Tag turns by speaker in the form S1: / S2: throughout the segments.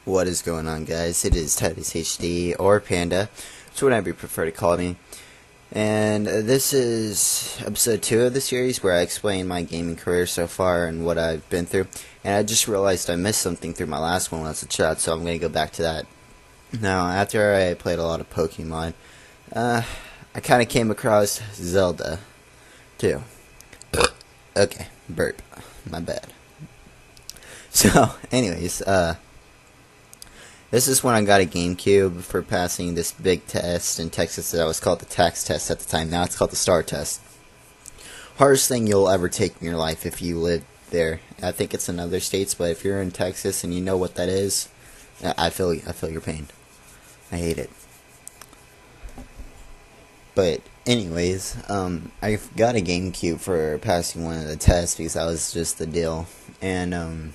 S1: What is going on, guys? It is Titus HD or Panda, which whatever you prefer to call me. And this is episode 2 of the series where I explain my gaming career so far and what I've been through. And I just realized I missed something through my last one. That's a chat, so I'm going to go back to that. Now, after I played a lot of Pokemon, I kind of came across Zelda, too. Okay, burp. My bad. So, anyways, this is when I got a GameCube for passing this big test in Texas that was called the tax test at the time. Now it's called the STAR test. Hardest thing you'll ever take in your life if you live there. I think it's in other states, but if you're in Texas and you know what that is, I feel your pain. I hate it. But anyways, I got a GameCube for passing one of the tests because that was just the deal. And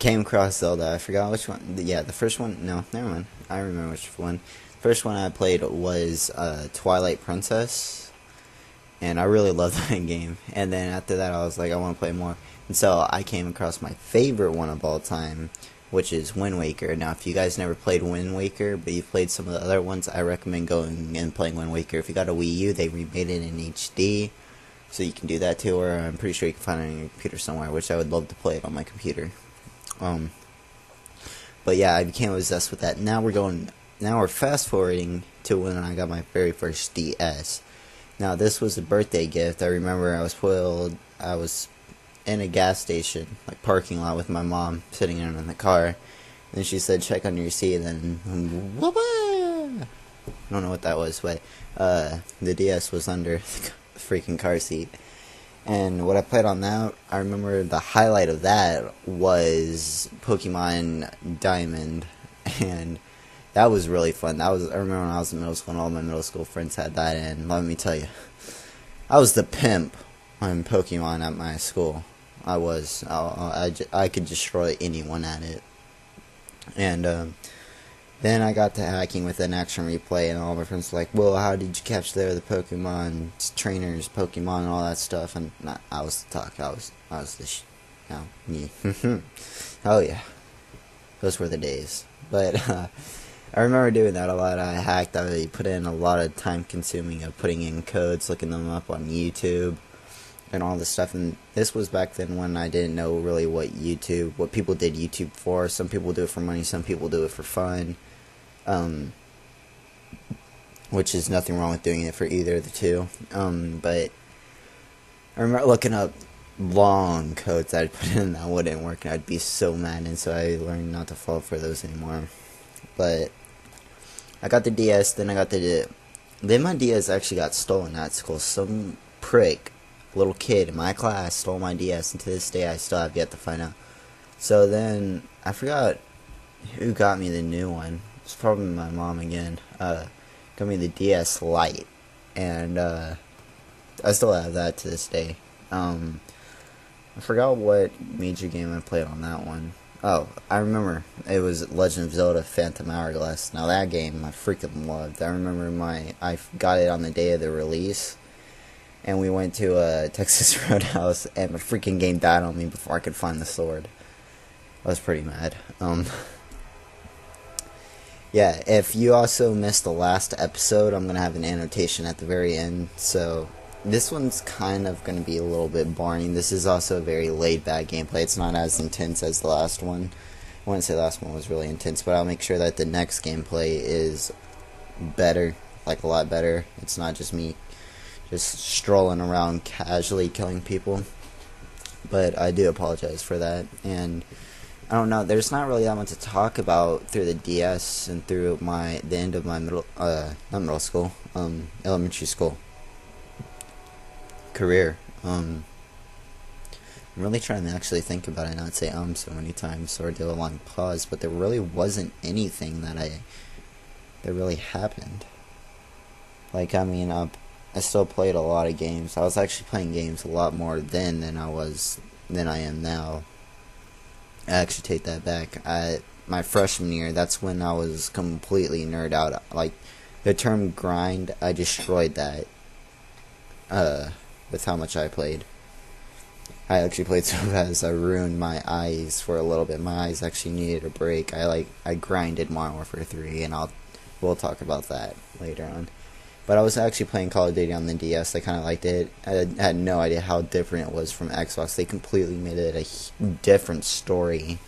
S1: came across Zelda. I forgot which one. Yeah, the first one. No, never mind. I remember which one. First one I played was Twilight Princess, and I really loved that game. And then after that, I was like, I want to play more. And so I came across my favorite one of all time, which is Wind Waker. Now, if you guys never played Wind Waker, but you played some of the other ones, I recommend going and playing Wind Waker. If you got a Wii U, they remade it in HD, so you can do that too. Or I'm pretty sure you can find it on your computer somewhere, which I would love to play it on my computer. But yeah, I became obsessed with that. Now we're fast forwarding to when I got my very first DS. Now this was a birthday gift. I remember I was in a gas station, like parking lot with my mom, sitting in the car. And she said, check under your seat, and then, I don't know what that was, but the DS was under the freaking car seat. And what I played on that, I remember the highlight of that was Pokemon Diamond, and that was really fun. I remember when I was in middle school and all my middle school friends had that, and let me tell you, I was the pimp on Pokemon at my school. I was. I could destroy anyone at it. And then I got to hacking with an action replay, and all my friends were like, well, how did you catch the Pokemon trainers, Pokemon, and all that stuff? And I was the talk. I was the me. Oh, yeah. Those were the days. But I remember doing that a lot. I hacked. I put in a lot of time consuming of putting in codes, looking them up on YouTube, and all this stuff. And this was back then when I didn't know really what people did YouTube for. Some people do it for money, some people do it for fun. Which is nothing wrong with doing it for either of the two. But I remember looking up long codes that I'd put in that wouldn't work, and I'd be so mad, and so I learned not to fall for those anymore. But I got the DS, then my DS actually got stolen at school. Some prick, little kid in my class, stole my DS, and to this day I still have yet to find out. So then I forgot who got me the new one. It's probably my mom again. Got me the DS Lite, and I still have that to this day. I forgot what major game I played on that one. Oh, I remember. It was Legend of Zelda Phantom Hourglass. Now that game I freaking loved. I remember I got it on the day of the release, and we went to a Texas Roadhouse, and my freaking game died on me before I could find the sword. I was pretty mad. Yeah, if you also missed the last episode, I'm going to have an annotation at the very end. So this one's kind of going to be a little bit boring. This is also a very laid-back gameplay. It's not as intense as the last one. I wouldn't say the last one was really intense, but I'll make sure that the next gameplay is better, like a lot better. It's not just me just strolling around casually killing people. But I do apologize for that, and I don't know, there's not really that much to talk about through the DS and through the end of my elementary school career. I'm really trying to actually think about it, not say so many times or do a long pause, but there really wasn't anything that really happened. Like, I mean, I still played a lot of games. I was actually playing games a lot more then than I am now. I actually take that back. My freshman year, that's when I was completely nerd out. Like, the term grind, I destroyed that with how much I played. I actually played so fast I ruined my eyes for a little bit. My eyes actually needed a break. I grinded Modern Warfare 3, and we'll talk about that later on. But I was actually playing Call of Duty on the DS. I kind of liked it. I had no idea how different it was from Xbox. They completely made it a different story.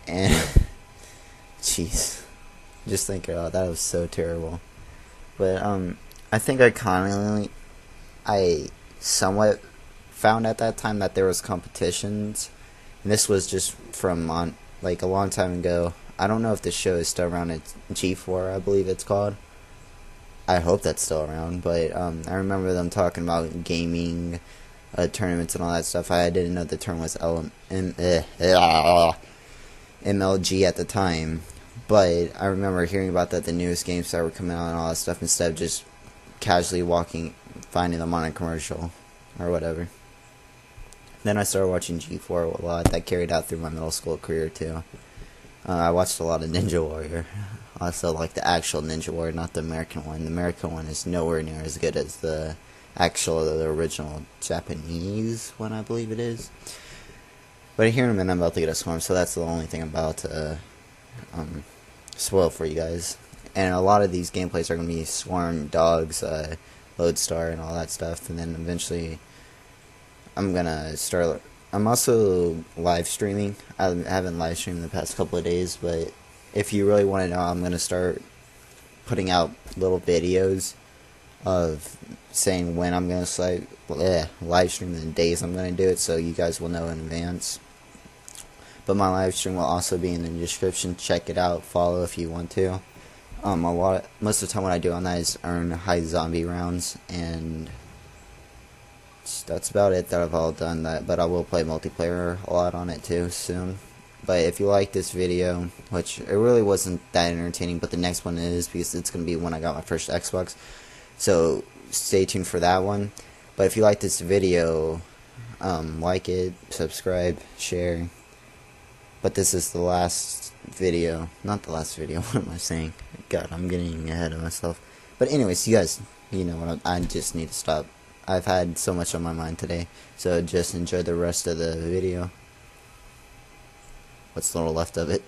S1: And jeez, just thinking about that was so terrible. But I think I somewhat found at that time that there was competitions, and this was just from like a long time ago. I don't know if the show is still around. It's G4, I believe it's called. I hope that's still around, but I remember them talking about gaming tournaments and all that stuff. I didn't know the term was MLG at the time, but I remember hearing about that the newest games that were coming out and all that stuff instead of just casually finding them on a commercial or whatever. Then I started watching G4 a lot. That carried out through my middle school career too. I watched a lot of Ninja Warrior. Also, like the actual Ninja Warrior, not the American one. The American one is nowhere near as good as the original Japanese one, I believe it is. But here in a minute, I'm about to get a swarm, so that's the only thing I'm about to spoil for you guys. And a lot of these gameplays are going to be swarm, dogs, lodestar, and all that stuff. And then eventually, I'm also live streaming. I haven't live streamed the past couple of days, but if you really want to know, I'm going to start putting out little videos of saying when I'm going to live stream and the days I'm going to do it, so you guys will know in advance. But my live stream will also be in the description. Check it out. Follow if you want to. Most of the time what I do on that is earn high zombie rounds, and that's about it that I've all done that. But I will play multiplayer a lot on it too soon. But if you like this video, which it really wasn't that entertaining, but the next one is, because it's going to be when I got my first Xbox. So stay tuned for that one. But if you like this video, like it, subscribe, share. But this is the last video. Not the last video, what am I saying? God, I'm getting ahead of myself. But anyways, you guys, you know what, I just need to stop. I've had so much on my mind today. So just enjoy the rest of the video. What's little left of it.